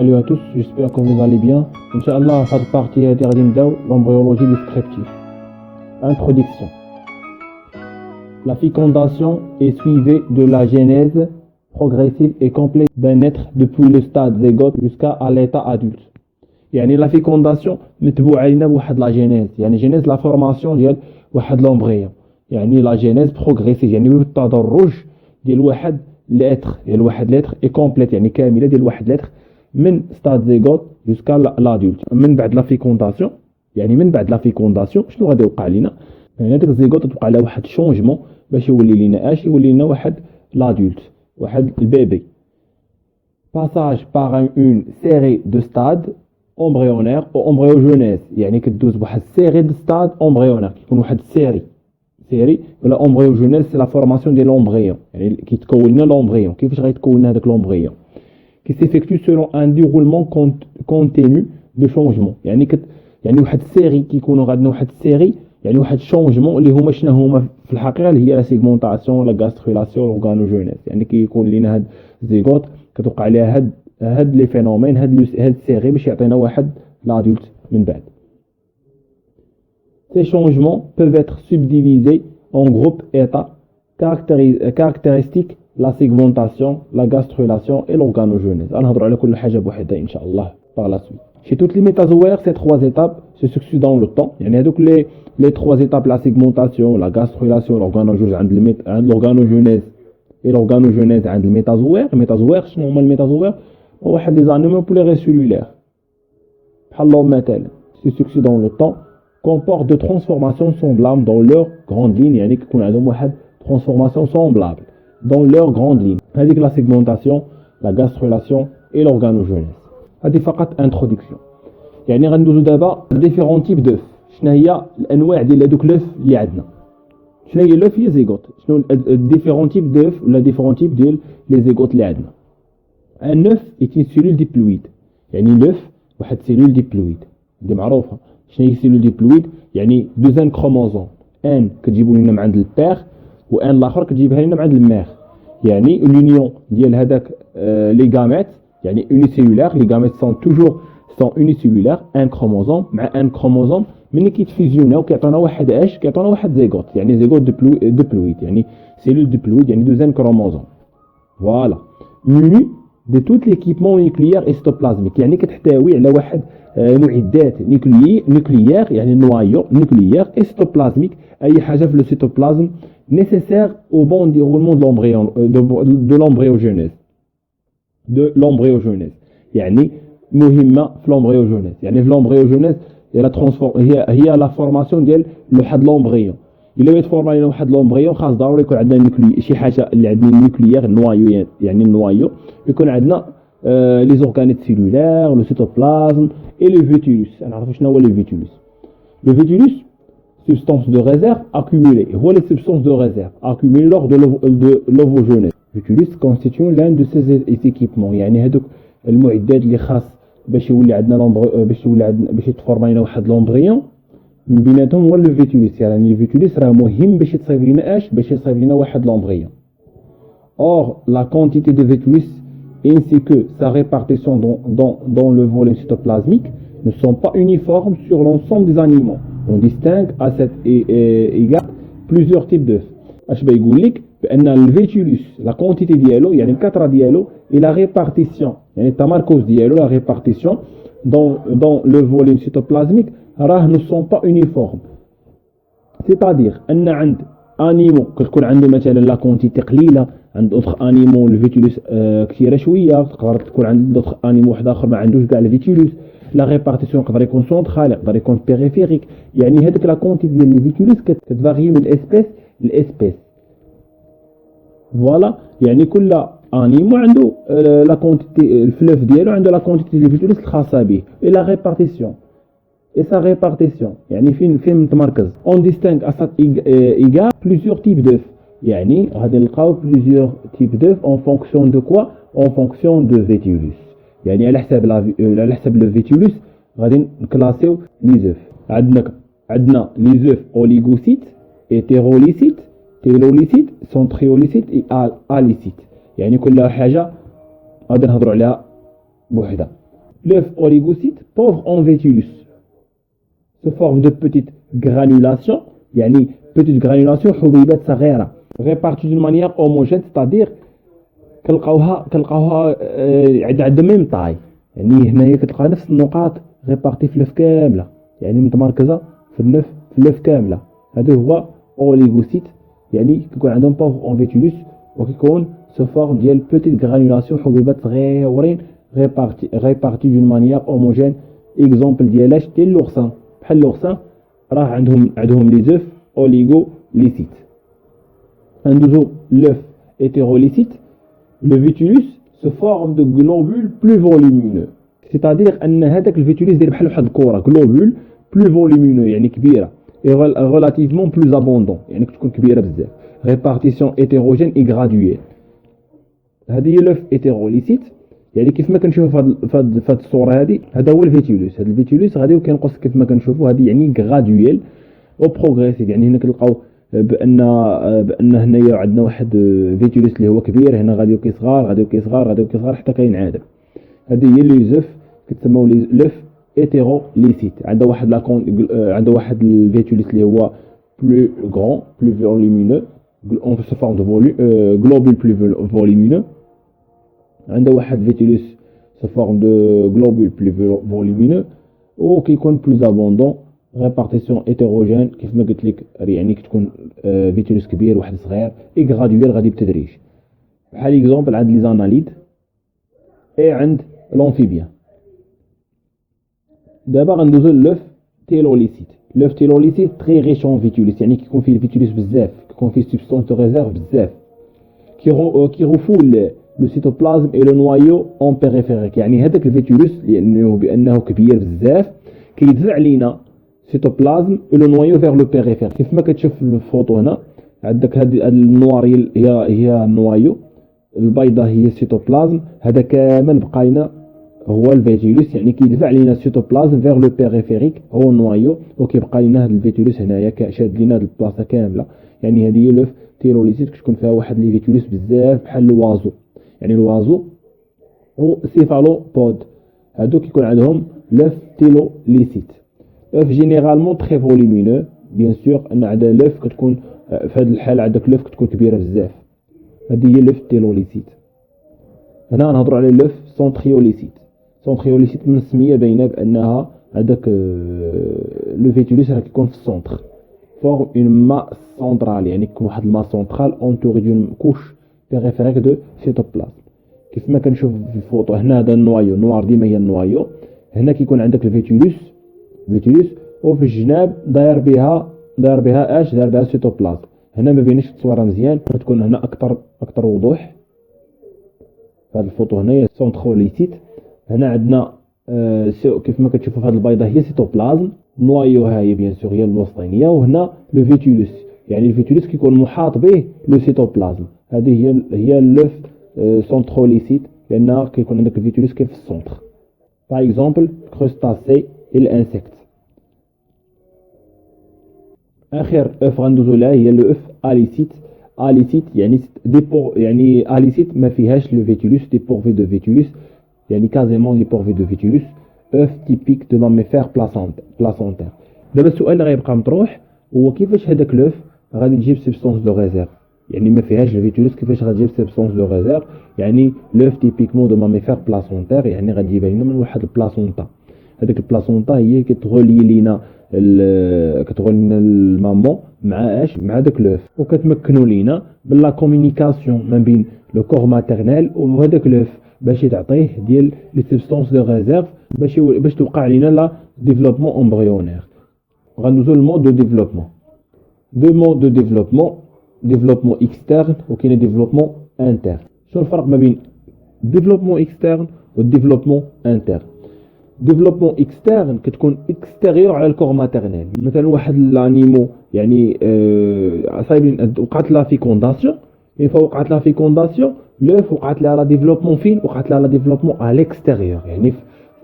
Salut à tous, j'espère que vous allez bien. Inch'Allah, cette partie est l'embryologie descriptive. Introduction. La fécondation est suivie de la genèse progressive et complète d'un être depuis le stade zygote jusqu'à l'état adulte. يعني la fécondation متبوعة لنا بواحد la genèse. يعني genèse la formation ديال واحد l'embryon. يعني la genèse progressive يعني بالتدرج ديال واحد l'être ديال واحد l'être est complète يعني كاملة ديال واحد l'être من stade zygote jusqu'à l'adulte. من بعد la fécondation يعني من بعد la fécondation شنو غادي يوقع لنا؟ يعني هذاك الزيغوت توقع له واحد شونجمون باش يولي لنا يولي لنا واحد l'adulte واحد البيبي. Passage par une série de stades embryonnaire ou embryogenèse يعني كدوز بواحد série de stades embryonnaire كيكون واحد série ولا embryogenèse c'est la formation ديال l'embryon يعني كيتكون لنا l'embryon كيفاش غيتكون لنا هذاك l'embryon qui s'effectue selon un déroulement continu de changement يعني يعني واحد série كيكونوا غادنا واحد série يعني واحد changement اللي هما شنو هما في الحقيقه اللي هي لا سيغمونطاسيون لا غاستريلاسيون اورغانوجينيز يعني كيكون لينا هاد الزيغوت كتوقع عليها هاد لي فينومين هاد سيري باش يعطينا واحد لادولت من بعد. Ces changements peuvent être subdivisés en groupes états caractéristiques la segmentation, la gastrulation et l'organogenèse. غنهضروا على كل حاجه بوحدها ان شاء الله par la suite. Chez toutes les métazoaires, ces trois étapes se succèdent dans le temps. يعني هذوك les trois étapes la segmentation, la gastrulation, l'organogenèse عند l'organogenèse et l'organogenèse عند الميتازوير. الميتازوير شنو هما الميتازوير؟ هو واحد لي زانيمو pluricellulaires بحال مثلا se succèdent dans le temps comportent de transformations semblables dans leur grande ligne يعني كيكون عندهم واحد transformation semblable dans leur grande ligne. هذيك la segmentation, la gastrulation et l'organogenèse. هذه فقط introduction. يعني غندوزو دابا différents types d'œufs. شنو هي الانواع ديال هذوك l'œuf اللي عندنا؟ شنو هي l'œuf هي زيغوت؟ شنو différents types d'œufs ولا différents types ديال لي زيغوت اللي عندنا؟ Un œuf est une cellule diploïde. يعني l'œuf واحد cellule diploïde. دي معروفة. شنو هي cellule diploïde؟ يعني دوزان كروموزوم. ان كتجيبو لنا من عند البير وان الاخر كتجيبها لنا من عند المير. يعني l'union ديال هذاك لي غاميت يعني unicellulaire. Les gamètes sont unicellulaires. Un chromosome مع un chromosome ملي كيتفيزيوناو كيعطينا واحد كيعطينا واحد زيغوت يعني زيغوت ديبلويد يعني cellule diploïde يعني دوزان كروموزوم. Voilà. Muni de tout l'équipement nucléaire et cytoplasmique يعني كتحتوي على واحد معدات نوكليير يعني نوايو نوكليير et cytoplasmique اي حاجه في السيتوبلازم nécessaire au bon déroulement de l'embryogenèse يعني مهمه في l'embryogenèse يعني في l'embryogenèse هي لا فورماسيون ديال واحد l'embryon الا يتفورما لنا واحد l'embryon خاص ضروري يكون عندنا شي حاجه اللي عندنا نوكليير النوايو يعني النوايو يكون عندنا لي زورغانيت سيلولير لو سيتوبلازم اي لو فيتولوس. نعرفوا شنو هو لو فيتولوس. لو فيتولوس substance de réserve accumulée. هو les substances de réserve accumulées lors de l'ovogenèse. L'utérus constitue l'un de ces équipements. يعني هذوك المعدات اللي خاص باش يولي عندنا باش يتفورما لنا واحد l'embryon من بيناتهم هو لو فيتولوس. يعني الفيتولوس راه مهم باش يتصايب لنا باش يتصايب لنا واحد l'embryon. Or la quantité de vitulus ainsi que sa répartition dans le volume cytoplasmique ne sont pas uniformes sur l'ensemble des animaux. On distingue à cet égard plusieurs types d'œufs. اش بيقول لك بان الفيتولوس la quantité ديالو يعني الكثره ديالو et la répartition يعني التمركز ديالو la répartition dans le volume cytoplasmique راه ne sont pas uniformes. C'est-à-dire ان عند انيمو كتكون عنده مثلا لا كونتيتي قليله عند اوتر انيمو الفيتولوس كثيره شويه تقدر تكون عند اوتر انيمو واحد اخر ما عندوش كاع الفيتولوس. لا ريبارتيسيون يقدر يكون سونترال يقدر يكون بيريفيريك يعني هذيك لا كونتيتي ديال الفيتولوس كتفاري من اسبيس لاسبيس. فوالا يعني كل انيمو عنده لا كونتيتي الفلوف ديالو عنده لا كونتيتي ديال الفيتولوس الخاصه به اي لا ريبارتيسيون et sa répartition يعني فين متمركز. On distingue à cet égard plusieurs types d'œufs يعني غادي نلقاو plusieurs types d'œufs en fonction de quoi en fonction de vitulus يعني على حسب لو فيتولوس غادي نكلاسيو لي زوف. عندنا لي زوف اوليغوسيت هيتيروليسيت تيلوليسيت سنتريوليسيت اي اليسيت يعني كل حاجه غادي نهضروا عليها بوحدها. l'œuf oligocyte pauvre en vétulus se forme de petites granulations, يعني petite granulation حبيبات صغيرة réparties d'une manière homogène, c'est-à-dire كنلقاوها عندها ميم طاي، يعني هنايا كتلقى نفس النقاط ريبارتي في اللف كاملة، يعني متمركزة في اللف كاملة. هذا هو اوليغوسيت، يعني كيكون عندهم pauvre en vétulus وكيكون se forme ديال petite granulation حبيبات صغيورين réparties d'une manière homogène. اكزومبل ديالاش ديال اللغصان، بحال اللغصان راه عندهم لي زوف اوليغوليسيت. ندوزو l'œuf hétérolysite. Le vétulus se forme de globules plus volumineux, c'est-à-dire ان هذاك الفيتوليس داير بحال واحد الكره globule plus volumineux، يعني كبيره، et relativement plus abondant، يعني كتكون كبيره بزاف. répartition hétérogène et graduelle. هذه هي l'œuf hétérolysite، يعني كيف ما كنشوفوا في هذه الصوره هذه، هذا هو الفيتوليس. هذا الفيتوليس غادي وكينقص كيف ما كنشوفوا، هذه يعني غرادويل او بروغريسيف، يعني هنا كنلقاو بان هنايا عندنا واحد فيتوليس اللي هو كبير، هنا غادي كيصغر غادي كيصغر غادي كيصغر حتى كينعدم. هذه هي لي زوف كتسموا لي لوف هيتيروليسيت. عندها واحد الفيتوليس اللي هو بلو غران بلو فوليمينو اون سو فورم دو غلوبول بلو فوليمينو. عندها واحد فيتوليس سو فورم دو غلوبول بلو فوليمينو وكيكون بلوز ابوندون. ريبارتيسيون هيتيروجين كيف ما قلت لك، يعني كتكون فيتوليس كبير واحد صغير، اي غرادويل غادي بالتدريج. بحال اكزومبل عند لي زاناليد اي عند لونفيبيان. دابا غندوزو لوف تيلوليسيت. لوف تيلوليسيت تري ريش اون فيتوليس، يعني كيكون فيه الفيتوليس بزاف، كيكون فيه سبستانس دو ريزيرف بزاف، كي رفول لو سيتوبلازم اي لو نوايو اون بيريفيريك. يعني هذاك الفيتوليس لانه بانه كبير بزاف كيدفع لينا سيتوبلازم اي لو نوايو فيغ لو بيريفير. كيف ما كتشوف في الفوتو هنا عندك هذه النوار هي النوايو، البيضة هي السيتوبلازم، هذا كامل بقى لنا هو الفيتوليس، يعني كيدفع لينا السيتوبلازم فيغ لو بيريفيريك هو النوايو، وكيبقى لنا هذا الفيتوليس هنايا شاد لينا هذه البلاصه كامله. يعني هذه هي لوف تيروليسيت، كتكون فيها واحد لي فيتوليس بزاف بحال الوازو، يعني الوازو و سيفالو بود، هادو كيكون عندهم لوف تيلوليسيت. لوف جينيرالمون تري فوليمينو، بيان سور ان عندها لوف كتكون في هذه الحاله عندك لوف كتكون كبيره بزاف. هذه هي لوف تيلوليسيت. هنا نهضروا على لوف سونتريوليسيت. سونتريوليسيت من السميه باينه بانها هذاك لو فيتوليس راه كيكون في السونتر، فورم اون ما سونترال، يعني كيكون واحد الماس سونترال اونتوري دون كوش بيريفيريك دو سيتوبلازم. كيف ما كنشوف في الفوتو هنا هذا النوايو، النوار ديما هي النوايو، هنا كيكون عندك الفيتوليس وفي الجناب داير بها اش، داير بها سيتوبلازم. هنا ما بينش التصويره مزيان، تكون هنا اكثر وضوح. في هذه الفوتو هنا سونتروليسيت. هنا عندنا كيف ما كتشوفوا في هذه البيضه هي سيتوبلازم، نوايو هاي بيان سور هي الوسطانيه، وهنا لو فيتوليس، يعني الفيتوليس كيكون محاط به لو سيتوبلازم. هذه هي اللوف سونتروليسيت، لان كيكون عندك الفيتوليس كيف في السونتر. باغ اكزومبل كروستاسي الانسيكت. اخر اوف غندوزو لها هي لو اوف اليسيت. اليسيت يعني اليسيت ما فيهاش لو فيتوليس، ديبورفي دو فيتوليس، يعني كازيمون ديبورفي دو فيتوليس. اوف تيبيك دو ماميفير بلاسونتير. دابا السؤال اللي غيبقى مطروح هو كيفاش هذاك لوف غادي تجيب سبستانس دو ريزيرف، يعني ما فيهاش الفيتوليس كيفاش غتجيب سبستانس دو ريزيرف. يعني لوف تيبيكمون دو ماميفير بلاسونتير، يعني غتجيبها لنا من واحد البلاسونتا. هذيك البلاسونتا هي كتغولي لينا المامون مع داك لوف، وكتمكنوا لينا بلا كومونيكاسيون ما بين لو كور ماتيرنيل وهذاك لوف باش تعطيه ديال لي سبستانس دو ريزيرف باش توقع لينا لا ديفلوبمون امبريونير. غندوزو المود دو ديفلوبمون. دو مود دو ديفلوبمون اكسترن وكاين ديفلوبمون انترن. شنو الفرق ما بين ديفلوبمون اكسترن و ديفلوبمون انترن؟ ديفلوبمون اكسترن كتكون اكستيريور على الكور ماتيرنيل. مثلا واحد لانيمو يعني صايبين وقعت لها فيكونداسيون، وقعت لها فيكونداسيون لوف وقعت لها لا ديفلوبمون فين؟ وقعت لها لا ديفلوبمون على ليكستيريور،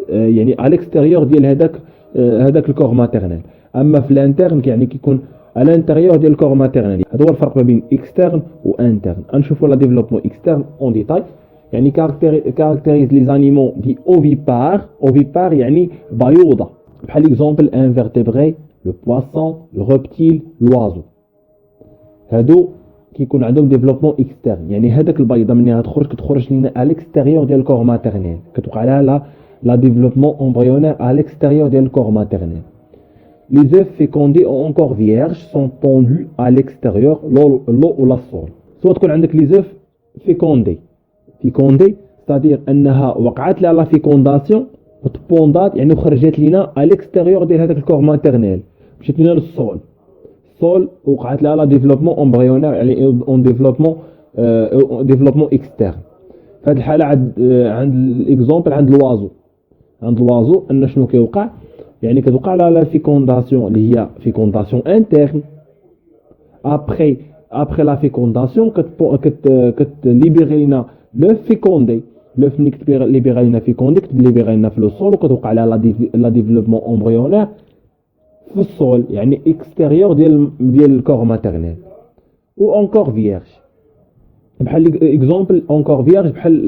يعني على ليكستيريور ديال هذاك الكور ماتيرنيل. اما في الانترن يعني كيكون على الانتيريور ديال الكور ماتيرنيل. هذا هو الفرق ما بين اكسترن و انترن. نشوفوا لا ديفلوبمون اكسترن اون ديتاي. يعني caractérise les animaux dits ovipares يعني بيوضة بحال exemple invertébré le poisson le reptile l'oiseau هادو كيكون عندهم développement externe يعني هذاك البيضة مني غتخرج كتخرج لنا à l'extérieur ديال الكور ماتيرنيل كتوقع لها la développement embryonnaire à l'extérieur ديال الكور ماتيرنيل. Les œufs fécondés ou encore vierges sont pondus à l'extérieur l'eau ou la sol. soit تكون عندك les œufs fécondés c'est-à-dire انها وقعت لها لا فيكونداسيون وتبوندات يعني خرجت لنا à l'extérieur ديال هذاك الكور ماتيرنيل مشيت لنا للسول وقعت لها لا ديفلوبمون امبريونير يعني اون ديفلوبمون اكسترن. في هذه الحاله عند الاكزومبل عند الوازو ان شنو كيوقع يعني كتوقع لها لا فيكونداسيون اللي هي فيكونداسيون انترن après la fécondation كتليبيري لنا لو فيكوندي لو ملي كتليبيري لنا فيكوندي كتليبيري لنا في لو سول وكتوقع لها لا ديفلوبمون امبريونير في السول يعني اكستيريور ديال الكور ماتيرنيل. و اونكور فيرج بحال اكزومبل اونكور فيرج بحال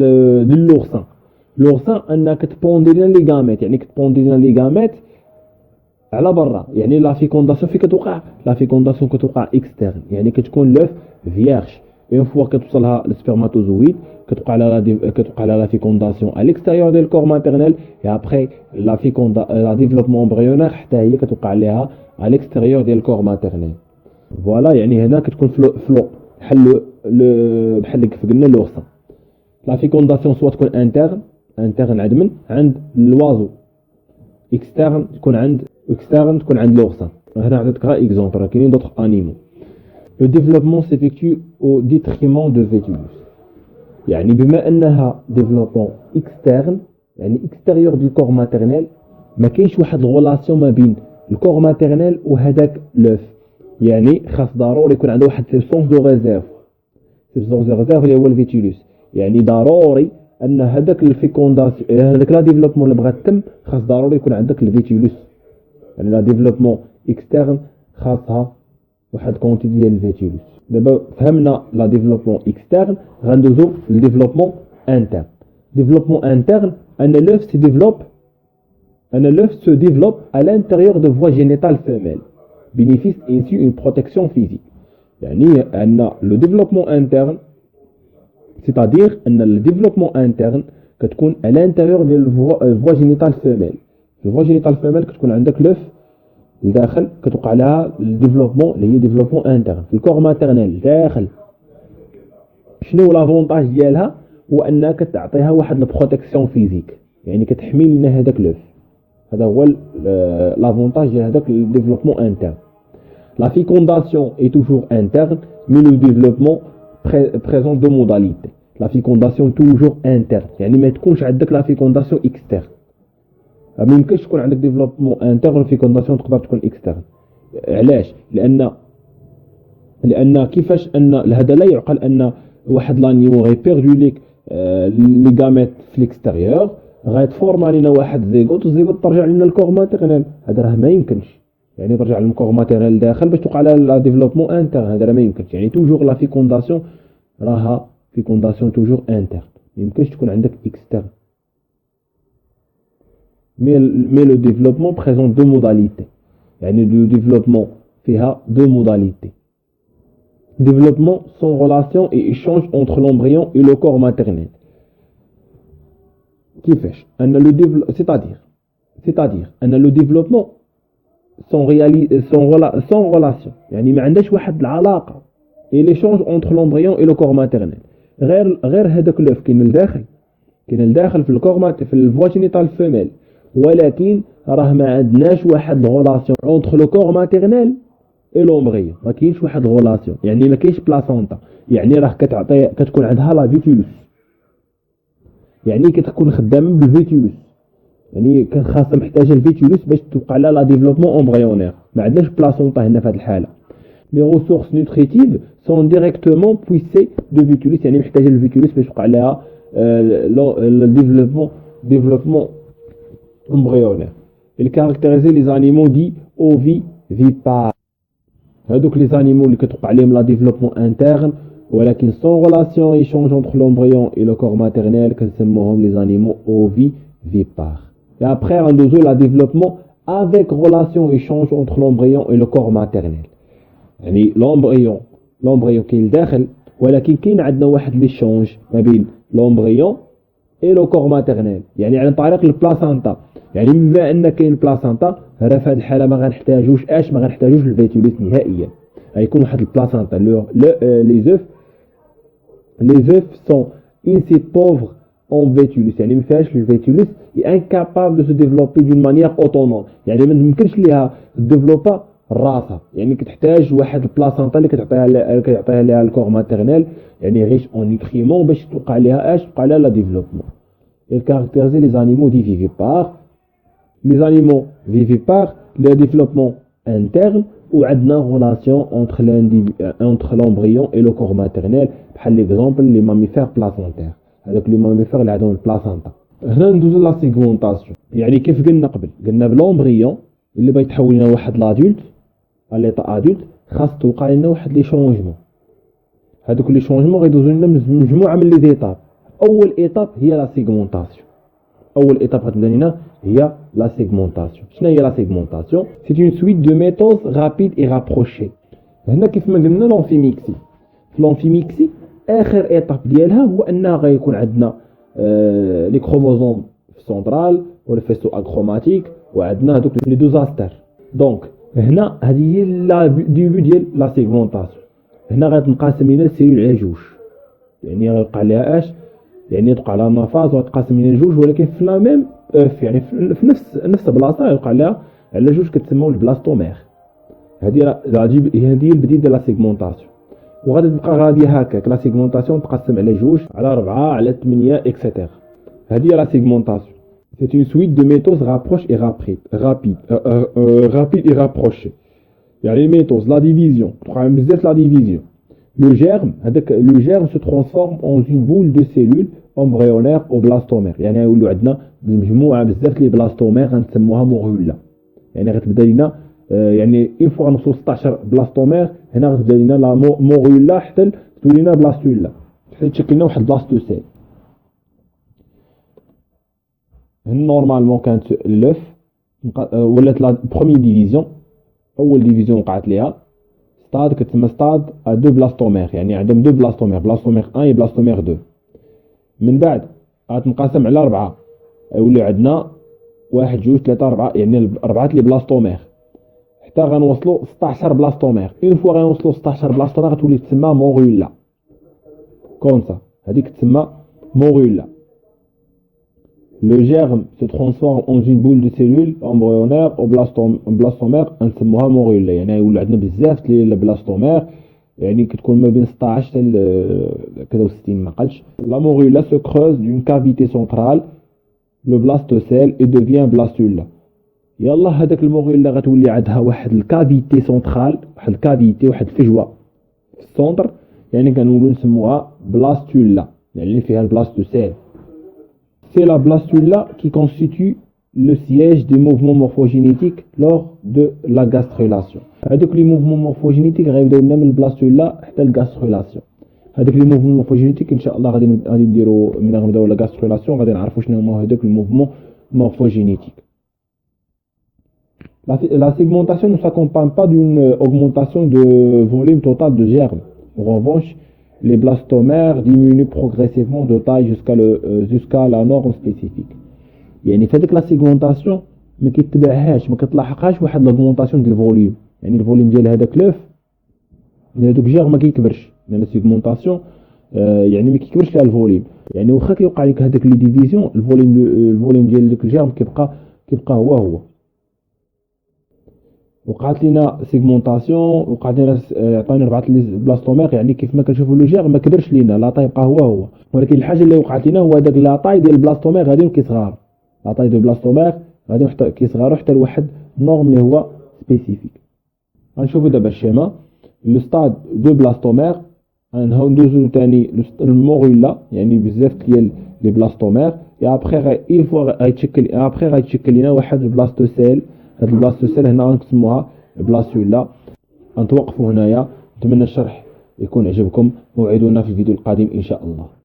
لورسان انك كتبوندي لنا لي غاميت يعني كتبوندي لنا لي غاميت على برا يعني لا فيكونداسيون كتوقع اكسترن يعني كتكون لوف فيرج اون فوا كتوصلها السبرماتوزويد كتوقع لها لا فيكونداسيون à l'extérieur ديال الكور ماتيرنيل et après la développement embryonnaire حتى هي كتوقع لها à l'extérieur ديال الكور ماتيرنيل. فوالا يعني هنا كتكون فلو بحال كيف قلنا لورسان. لا فيكونداسيون سوا تكون انترن عند الوازو اكسترن تكون عند لورسان. هنا عطيتك غير اكزومبل كاينين دوطخ انيمو. Le développement s'effectue au détriment de Vétulus. يعني بما انها développement externe يعني extérieur du corps maternel ما كاينش واحد الغولاسيون ما بين الكور ماتيرنيل وهذاك لوف يعني خاص ضروري يكون عنده واحد سيسونس دو ريزيرف اللي هو الفيتولوس يعني ضروري ان هذاك الفيكونداسيون هذاك لا ديفلوبمون اللي بغات تم خاص ضروري يكون عندك الفيتولوس يعني لا ديفلوبمون اكسترن خاصها واحد كونتي ديال الفيتولوس. دابا فهمنا لا ديفلوبمون اكسترن غندوزو للديفلوبمون انترن. ديفلوبمون انترن ان l'œuf se développe à l'intérieur de voies génitales femelles bénéficie ainsi une protection physique. يعني أن le développement interne c'est-à-dire أن le développement interne كتكون à l'intérieur de voies génitales femelles. في voies génitales femelles كتكون عندك l'œuf لداخل كتوقع لها الديفلوبمون اللي هي ديفلوبمون انترن في الكور ماتيرنيل داخل. شنو لافونتاج ديالها هو انك تعطيها واحد البروتيكسيون فيزيك يعني كتحمي لنا هذاك لوف. هذا هو لافونتاج ديال هذاك الديفلوبمون انترن. La fécondation est toujours interne, mais le développement présente deux modalités. La fécondation toujours interne, يعني ما تكونش عندك la fécondation externe. ما يمكنش تكون عندك ديفلوبمون انترن فيكونداسيون تقدر تكون اكسترن. علاش؟ لان كيفاش ان هذا لا يعقل ان واحد لانيمو غيبيردو ليك لي غاميت في الاكستيريور غيتفورما لينا واحد زيغوت والزيغوت ترجع لنا الكور ماتيرنيل. هذا راه ما يمكنش يعني ترجع للكور ماتيرنيل داخل باش توقع لا ديفلوبمون انترن. هذا راه ما يمكنش يعني توجور لا فيكونداسيون راها فيكونداسيون توجور انترن ما يمكنش تكون عندك اكسترن. Mais le développement présente deux modalités. يعني le développement فيها deux modalités. Développement sans relation et échange entre l'embryon et le corps maternel. كيفاش؟ c'est-à-dire أن le développement sans relation يعني ما عندهاش واحد العلاقة et l'échange entre l'embryon et le corps maternel. غير هذاك لوف كاين الداخل في الكور في الفوا جينيتال فيميل ولكن راه ما عندناش واحد الغولاسيون entre le corps maternel et l'embryon. ما كاينش واحد الغولاسيون يعني ما كاينش بلاسونتا يعني راه كتكون عندها لا فيتولوس يعني كتكون خدامه بالفيتولوس يعني كان خاصه محتاجه الفيتولوس باش توقع لها لا ديفلوبمون امبريونير. ما عندناش بلاسونتا هنا في هذه الحاله. لي ريسورس نوتريتيف سون ديريكتومون بويسي دو فيتولوس يعني محتاجه الفيتولوس باش توقع لها développement embryonnaire. Il caractérise les animaux dits ovivipares. هذوك les animaux اللي كتوقع عليهم لا ديفلوبمون انترن ولكن sans relation échange entre l'embryon et le corps maternel كنسموهم les animaux ovivipares. Et après ندوزو la développement avec relation échange entre l'embryon et le corps maternel. يعني l'embryon كاين لداخل ولكن كاين عندنا واحد ليشونج ما بين l'embryon et le corps maternel يعني عن طريق البلاسانتا. يعني بما ان كاين البلاسانتا راه في هذه الحاله ما غنحتاجوش الفيتوليس نهائيا. غيكون واحد البلاسانتا les œufs sont assez pauvres en vétulus يعني ما فيهاش الفيتوليس est incapable de se développer d'une manière autonome. يعني ما يمكنش ليها ديفلوبا راسها. يعني كتحتاج واحد البلاسانتا اللي كتعطيها لها الكور ماتيرنيل يعني ريش اون نوتريمون باش توقع لها لا ديفلوبمون. Il caractérise les animaux vivipares. Les animaux vivipares, le développement interne ou une relation entre l'embryon et le corps maternel. Par exemple, les mammifères placentaires. Avec les mammifères اللي عندهم البلاسنتا. هنا ندوزو لا سيغمونطاسيون. يعني كيف قلنا بلومبريون اللي بيتحول لنا واحد لادولت ليطا ادولت خاص توقع لنا واحد لي شونجمون. هذوك لي شونجمون غيدوزو لنا مجموعه من لي زيتاب. اول ايتاب هي لا سيغمونطاسيون. اول ايتاب غتبدا لنا هي la segmentation. شنو هي la segmentation? C'est une suite de méthodes rapides et rapprochées. هنا كيف ما قلنا لونفيميكسي. في لونفيميكسي اخر ايتاب ديالها هو انها غيكون عندنا لي كروموزوم سنترال ولا فيسو اكروماتيك وعندنا هذوك لي دوزاستر. دونك هنا هذه هي لا ديبي ديال لا سيغمونطاسيون. هنا غتنقسم لنا السيلول على جوج. يعني غيوقع لها يعني توقع لها مافاز وتقاسم لنا جوج ولكن في لا ميم يعني في نفس بلاصه يوقع لها على جوج كتسموا البلاستومير. هذه البدايه ديال لا سيغمونطاسيون وغادي تبقى غاديه هكاك. لا سيغمونطاسيون تقسم على جوج على 4 على 8 اكسيتير. هذه لا سيغمونطاسيون. C'est une suite de méthodes rapides et rapprochées. يعني les méthodes la division تقع بزاف la division. Le germe se transforme en une boule de cellules embryonnaires au blastomère. يعني يولوا عندنا بمجموعه بزاف لي بلاستومير غنسموها موغولا. يعني غتبدا لنا يعني اون فوا نوصلوا 16 بلاستومير هنا غتبدا لنا لا موغولا حتى تولي لنا بلاستولا حتى تشكل لنا واحد بلاستوسيل. هنا نورمالمون كانت لوف ولات لا بروميي ديفيزيون. اول ديفيزيون وقعت ليها ستاد كتسمى ستاد ا دو بلاستومير. يعني عندهم دو بلاستومير 1 و بلاستومير 2. من بعد غتنقسم على 4 يولي عندنا 1 2 3 4 يعني 4 لي بلاستومير حتى غنوصلوا 16 بلاستومير. اون فوا غنوصلوا 16 بلاستومير غتولي تسمى موغولا كونسا. هذيك تسمى موغولا. Le germe se transforme en une boule de cellules embryonnaires au blastomère نسموها موغولا. يعني يولوا عندنا بزاف لي البلاستومير يعني كتكون ما بين 16 حتى 63 ما قالش. La morula se creuse d'une cavité centrale le blastocèle et devient blastula. يلا هذاك الموغولا غتولي عندها واحد الكافيتي سنترال واحد الكافيتي واحد الفجوه في السونتر يعني كنولوا نسموها بلاستولا يعني فيها البلاستوسيل. C'est la blastula qui constitue le siège des mouvements morphogénétiques lors de la gastrulation. هذوك لي موفمون مورفوجينيتيك غيبداو لنا من البلاستولا حتى الغاسترولاسيون. هذوك لي موفمون مورفوجينيتيك ان شاء الله غادي نديرو من غنبداو لا غاسترولاسيون غادي نعرفوا شنو هما هذوك الموفمون مورفوجينيتيك. La segmentation ne s'accompagne pas d'une augmentation de volume total de germes. En revanche, les blastomères diminuent progressivement de taille jusqu'à la norme spécifique. يعني في هذيك لا سيغمونطاسيون ما كيتبعهاش ما كتلاحقهاش واحد لاغمونطاسيون ديال الفوليوم. يعني الفوليوم ديال هذاك لوف ديال هذوك جيغ ما كيكبرش لان السيغمونطاسيون يعني ما كيكبرش لها الفوليوم. يعني واخا كيوقع لك هذاك لي ديفيزيون الفوليوم ديال داك الجيغ كيبقى هو. وقعت لنا سيغمونطاسيون وقعت لنا عطاني 4 بلاستومير يعني كيف ما كنشوفوا لو جيغ ما كبرش لينا لا طاي بقى هو. ولكن الحاجه اللي وقعت لنا هو داك لا طاي ديال البلاستومير غادي كيصغار. لا طاي ديال البلاستومير غادي حتى كيصغروا حتى لواحد نورم اللي هو سبيسيفيك. غنشوفوا دابا الشيما لو ستاد دو بلاستومير ندوزو ثاني الموغولا يعني بزاف ديال لي بلاستومير يا ابخي اي فوا غيتشكل لنا واحد البلاستوسيل. هاد البلاستوسيل هنا غنسموها بلاستولا. غنتوقفوا هنايا. نتمنى الشرح يكون عجبكم. موعدنا في الفيديو القادم إن شاء الله.